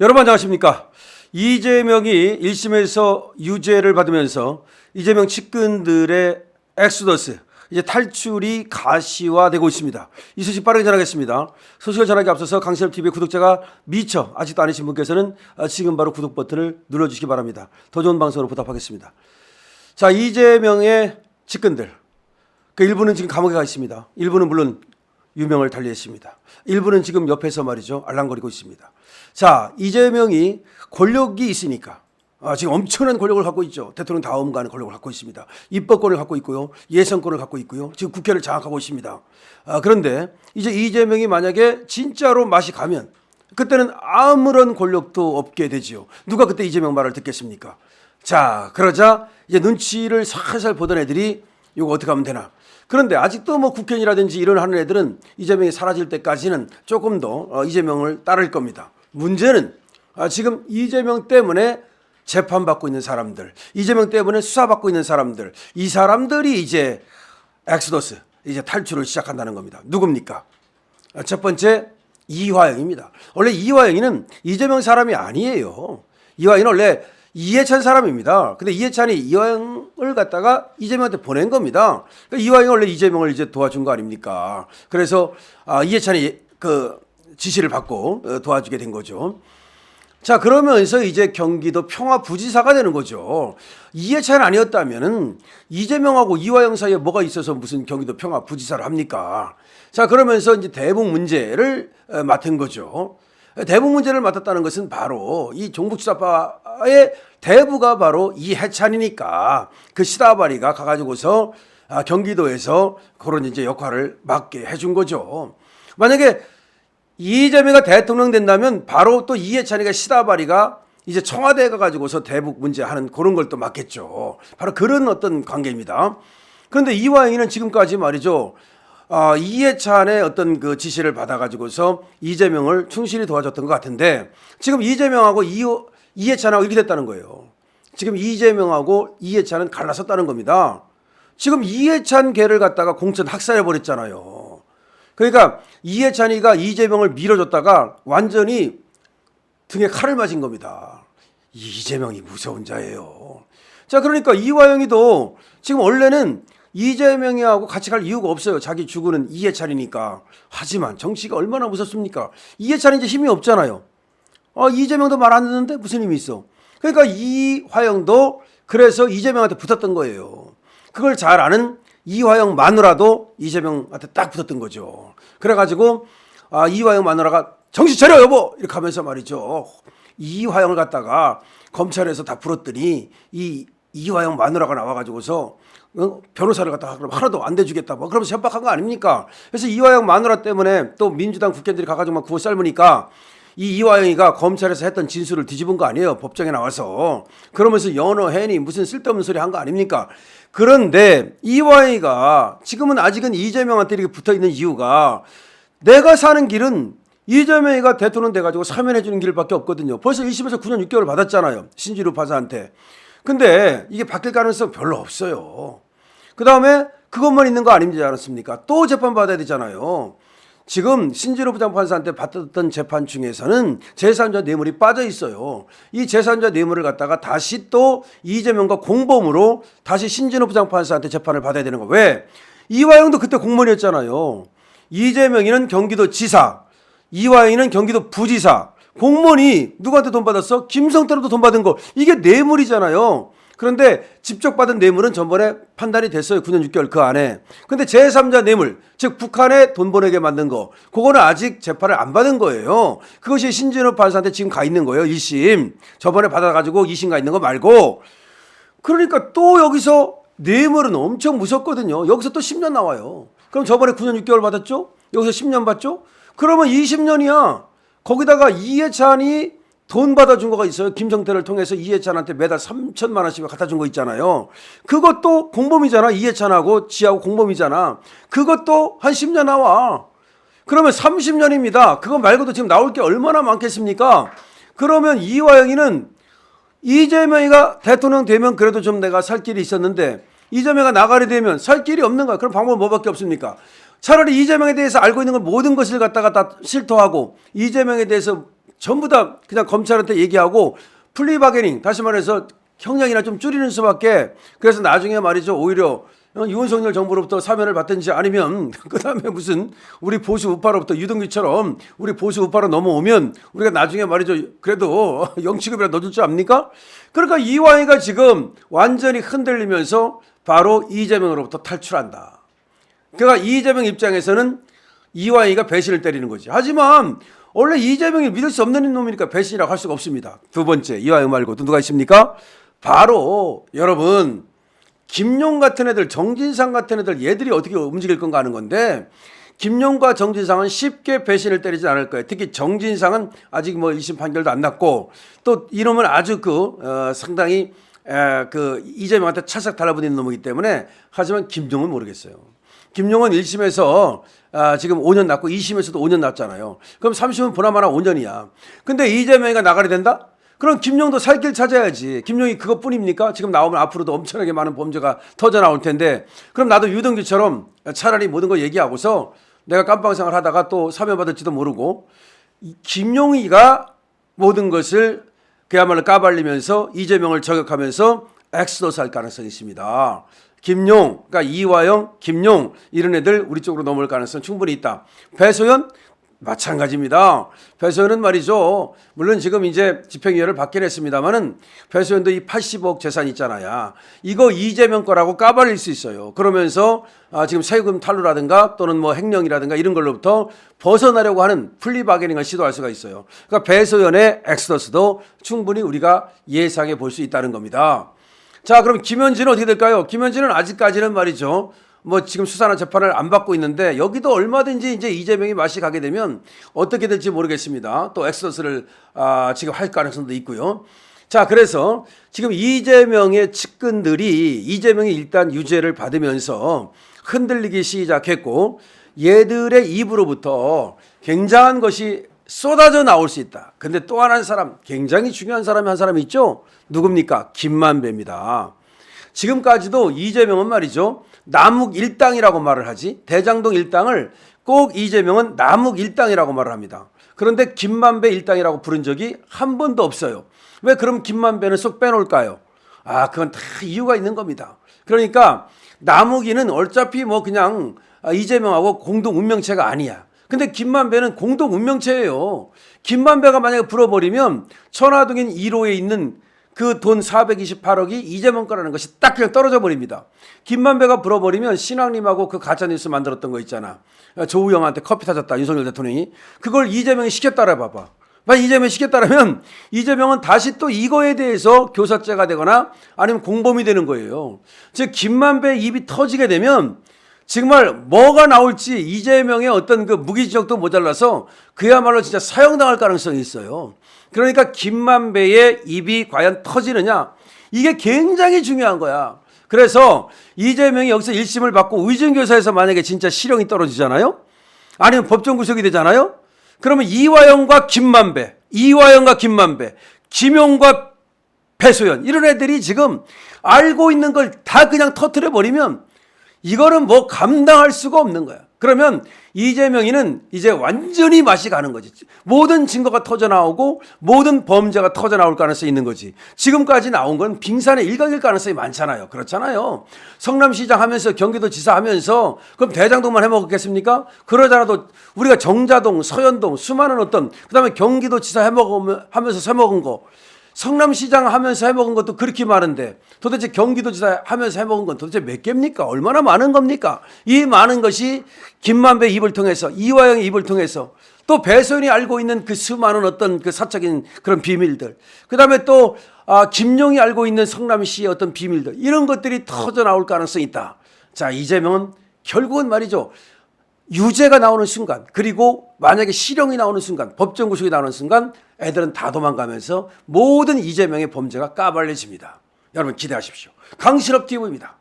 여러분 안녕하십니까? 이재명이 1심에서 유죄를 받으면서 이재명 측근들의 엑소더스, 이제 탈출이 가시화되고 있습니다. 이 소식 빠르게 전하겠습니다. 소식을 전하기 앞서서 강신업TV 구독자가 미처 아직도 아니신 분께서는 지금 바로 구독 버튼을 눌러주시기 바랍니다. 더 좋은 방송으로 보답하겠습니다. 자, 이재명의 측근들, 그 일부는 지금 감옥에 가 있습니다. 일부는 물론 유명을 달리했습니다. 일부는 지금 옆에서 말이죠, 알랑거리고 있습니다. 자, 이재명이 권력이 있으니까 지금 엄청난 권력을 갖고 있죠. 대통령 다음 가는 권력을 갖고 있습니다. 입법권을 갖고 있고요, 예선권을 갖고 있고요, 지금 국회를 장악하고 있습니다. 그런데 이제 이재명이 만약에 진짜로 맛이 가면 그때는 아무런 권력도 없게 되지요. 누가 그때 이재명 말을 듣겠습니까? 자, 그러자 이제 눈치를 살살 보던 애들이 이거 어떻게 하면 되나. 그런데 아직도 뭐 국회의원이라든지 이런 하는 애들은 이재명이 사라질 때까지는 조금 더 이재명을 따를 겁니다. 문제는 지금 이재명 때문에 재판받고 있는 사람들, 이재명 때문에 수사받고 있는 사람들, 이 사람들이 이제 엑소더스, 이제 탈출을 시작한다는 겁니다. 누굽니까? 첫 번째, 이화영입니다. 원래 이화영이는 이재명 사람이 아니에요. 이화영은 원래 이해찬 사람입니다. 근데 이해찬이 이화영을 갖다가 이재명한테 보낸 겁니다. 그러니까 이화영이 원래 이재명을 이제 도와준 거 아닙니까? 그래서 이해찬이 그 지시를 받고 도와주게 된 거죠. 자, 그러면서 이제 경기도 평화부지사가 되는 거죠. 이해찬 아니었다면은 이재명하고 이화영 사이에 뭐가 있어서 무슨 경기도 평화부지사를 합니까? 자, 그러면서 이제 대북 문제를 맡은 거죠. 대북 문제를 맡았다는 것은 바로 이 종북주사파의 대부가 바로 이해찬이니까 그 시다바리가 가가지고서 경기도에서 그런 이제 역할을 맡게 해준 거죠. 만약에 이재명이 대통령 된다면 바로 또 이해찬이가 시다바리가 이제 청와대에 가가지고서 대북 문제 하는 그런 걸 또 맡겠죠. 바로 그런 어떤 관계입니다. 그런데 이화영이는 지금까지 말이죠, 이해찬의 어떤 그 지시를 받아가지고서 이재명을 충실히 도와줬던 것 같은데 지금 이재명하고 이해찬하고 이렇게 됐다는 거예요. 지금 이재명하고 이해찬은 갈라섰다는 겁니다. 지금 이해찬 개를 갖다가 공천 학살해버렸잖아요. 그러니까 이해찬이가 이재명을 밀어줬다가 완전히 등에 칼을 맞은 겁니다. 이재명이 무서운 자예요. 자, 그러니까 이화영이도 지금 원래는 이재명이하고 같이 갈 이유가 없어요. 자기 죽으는 이해찬이니까. 하지만 정치가 얼마나 무섭습니까? 이해찬이 이제 힘이 없잖아요. 이재명도 말 안 듣는데 무슨 힘이 있어? 그러니까 이화영도 그래서 이재명한테 붙었던 거예요. 그걸 잘 아는 이화영 마누라도 이재명한테 딱 붙었던 거죠. 그래가지고 이화영 마누라가 정신 차려 여보! 이렇게 하면서 말이죠, 이화영을 갖다가 검찰에서 다 불었더니 이화영 마누라가 나와가지고서 변호사를 갖다가 그럼 하나도 안 대주겠다 뭐 그러면서 협박한 거 아닙니까? 그래서 이화영 마누라 때문에 또 민주당 국회의원들이 가가지고 막 구워 삶으니까 이화영이가 검찰에서 했던 진술을 뒤집은 거 아니에요. 법정에 나와서. 그러면서 연어해니 무슨 쓸데없는 소리 한 거 아닙니까? 그런데 이화영이가 지금은 아직은 이재명한테 이렇게 붙어있는 이유가 내가 사는 길은 이재명이가 대통령 돼가지고 사면해 주는 길밖에 없거든요. 벌써 1심에서 9년 6개월 받았잖아요. 신지루 파사한테. 근데 이게 바뀔 가능성 별로 없어요. 그 다음에 그것만 있는 거 아니지 않았습니까? 또 재판받아야 되잖아요. 지금 신지루 부장판사한테 받았던 재판 중에서는 제3자 뇌물이 빠져 있어요. 이 제3자 뇌물을 갖다가 다시 또 이재명과 공범으로 다시 신지루 부장판사한테 재판을 받아야 되는 거. 왜? 이화영도 그때 공무원이었잖아요. 이재명이는 경기도 지사, 이화영이는 경기도 부지사. 공무원이 누구한테 돈 받았어? 김성태로도 돈 받은 거. 이게 뇌물이잖아요. 그런데 직접 받은 뇌물은 전번에 판단이 됐어요. 9년 6개월 그 안에. 근데 제3자 뇌물, 즉 북한에 돈 보내게 만든 거, 그거는 아직 재판을 안 받은 거예요. 그것이 신진호 판사한테 지금 가 있는 거예요. 1심. 저번에 받아가지고 2심 가 있는 거 말고. 그러니까 또 여기서 뇌물은 엄청 무섭거든요. 여기서 또 10년 나와요. 그럼 저번에 9년 6개월 받았죠? 여기서 10년 받죠? 그러면 20년이야. 거기다가 이해찬이 돈 받아준 거가 있어요. 김성태를 통해서 이해찬한테 매달 3천만 원씩 갖다 준 거 있잖아요. 그것도 공범이잖아. 이해찬하고 지하고 공범이잖아. 그것도 한 10년 나와. 그러면 30년입니다. 그거 말고도 지금 나올 게 얼마나 많겠습니까? 그러면 이화영이는 이재명이가 대통령 되면 그래도 좀 내가 살 길이 있었는데 이재명이가 나가리 되면 살 길이 없는 거야. 그럼 방법은 뭐밖에 없습니까? 차라리 이재명에 대해서 알고 있는 건 모든 것을 갖다가 다 실토하고 이재명에 대해서 전부 다 그냥 검찰한테 얘기하고 플리바게닝, 다시 말해서 형량이나 좀 줄이는 수밖에. 그래서 나중에 말이죠, 오히려 윤석열 정부로부터 사면을 받든지 아니면 그다음에 무슨 우리 보수 우파로부터 유동규처럼 우리 보수 우파로 넘어오면 우리가 나중에 말이죠, 그래도 영치급이라 넣어줄 줄 압니까? 그러니까 이화영이가 지금 완전히 흔들리면서 바로 이재명으로부터 탈출한다. 그러니까 이재명 입장에서는 이화영이가 배신을 때리는 거지. 하지만 원래 이재명이 믿을 수 없는 놈이니까 배신이라고 할 수가 없습니다. 두 번째, 이화영 말고 또 누가 있습니까? 바로 여러분, 김용 같은 애들, 정진상 같은 애들, 얘들이 어떻게 움직일 건가 하는 건데, 김용과 정진상은 쉽게 배신을 때리지 않을 거예요. 특히 정진상은 아직 뭐 1심 판결도 안 났고, 또 이놈은 아주 상당히 이재명한테 찰싹 달라붙는 놈이기 때문에. 하지만 김용은 모르겠어요. 김용은 1심에서 지금 5년 났고 2심에서도 5년 났잖아요. 그럼 3심은 보나마나 5년이야. 근데 이재명이가 나가리 된다? 그럼 김용도 살 길 찾아야지. 김용이 그것뿐입니까? 지금 나오면 앞으로도 엄청나게 많은 범죄가 터져 나올 텐데, 그럼 나도 유동규처럼 차라리 모든 걸 얘기하고서 내가 깜빵생활 하다가 또 사면받을지도 모르고, 김용이가 모든 것을 그야말로 까발리면서 이재명을 저격하면서 엑스도스 할 가능성이 있습니다. 김용, 그러니까 이화영, 김용 이런 애들 우리 쪽으로 넘어올 가능성 충분히 있다. 배소연 마찬가지입니다. 배소연은 말이죠, 물론 지금 이제 집행유예를 받긴 했습니다만은 배소연도 이 80억 재산 있잖아요. 이거 이재명 거라고 까발릴 수 있어요. 그러면서 지금 세금 탈루라든가 또는 뭐 횡령이라든가 이런 걸로부터 벗어나려고 하는 플리바게닝을 시도할 수가 있어요. 그러니까 배소연의 엑스더스도 충분히 우리가 예상해 볼 수 있다는 겁니다. 자, 그럼 김현진은 어떻게 될까요? 김현진은 아직까지는 말이죠, 뭐 지금 수사나 재판을 안 받고 있는데, 여기도 얼마든지 이제 이재명이 맛이 가게 되면 어떻게 될지 모르겠습니다. 또 엑소스를 지금 할 가능성도 있고요. 자, 그래서 지금 이재명의 측근들이 이재명이 일단 유죄를 받으면서 흔들리기 시작했고, 얘들의 입으로부터 굉장한 것이 쏟아져 나올 수 있다. 근데 또 하나 사람, 굉장히 중요한 사람이 한 사람이 있죠. 누굽니까? 김만배입니다. 지금까지도 이재명은 말이죠, 남욱 일당이라고 말을 하지, 대장동 일당을 꼭 이재명은 남욱 일당이라고 말을 합니다. 그런데 김만배 일당이라고 부른 적이 한 번도 없어요. 왜 그럼 김만배는 쏙 빼놓을까요? 그건 다 이유가 있는 겁니다. 그러니까 남욱이는 어차피 뭐 그냥 이재명하고 공동 운명체가 아니야. 근데 김만배는 공동 운명체예요. 김만배가 만약에 불어버리면 천화동인 1호에 있는 그 돈 428억이 이재명 거라는 것이 딱 그냥 떨어져 버립니다. 김만배가 불어버리면 신앙님하고 그 가짜뉴스 만들었던 거 있잖아. 조우영한테 커피 타줬다, 윤석열 대통령이. 그걸 이재명이 시켰다라 봐봐. 만약 이재명이 시켰다라면 이재명은 다시 또 이거에 대해서 교사죄가 되거나 아니면 공범이 되는 거예요. 즉 김만배 입이 터지게 되면 정말 뭐가 나올지 이재명의 어떤 그 무기지적도 모자라서 그야말로 진짜 사형당할 가능성이 있어요. 그러니까 김만배의 입이 과연 터지느냐, 이게 굉장히 중요한 거야. 그래서 이재명이 여기서 1심을 받고 의정교사에서 만약에 진짜 실형이 떨어지잖아요, 아니면 법정 구속이 되잖아요, 그러면 이화영과 김만배, 김용과 배소연 이런 애들이 지금 알고 있는 걸 다 그냥 터트려 버리면 이거는 뭐 감당할 수가 없는 거야. 그러면 이재명이는 이제 완전히 맛이 가는 거지. 모든 증거가 터져 나오고 모든 범죄가 터져 나올 가능성이 있는 거지. 지금까지 나온 건 빙산의 일각일 가능성이 많잖아요. 그렇잖아요. 성남시장 하면서 경기도지사 하면서 그럼 대장동만 해먹었겠습니까? 그러잖아도 우리가 정자동, 서현동 수많은 어떤, 그다음에 경기도지사 하면서 해먹은 거, 성남시장 하면서 해먹은 것도 그렇게 많은데 도대체 경기도지사 하면서 해먹은 건 도대체 몇 개입니까? 얼마나 많은 겁니까? 이 많은 것이 김만배 입을 통해서, 이화영의 입을 통해서, 또 배소연이 알고 있는 그 수많은 어떤 그 사적인 그런 비밀들, 그 다음에 또 김용이 알고 있는 성남시의 어떤 비밀들, 이런 것들이 터져 나올 가능성이 있다. 자, 이재명은 결국은 말이죠, 유죄가 나오는 순간, 그리고 만약에 실형이 나오는 순간, 법정 구속이 나오는 순간 애들은 다 도망가면서 모든 이재명의 범죄가 까발려집니다. 여러분 기대하십시오. 강신업 TV입니다.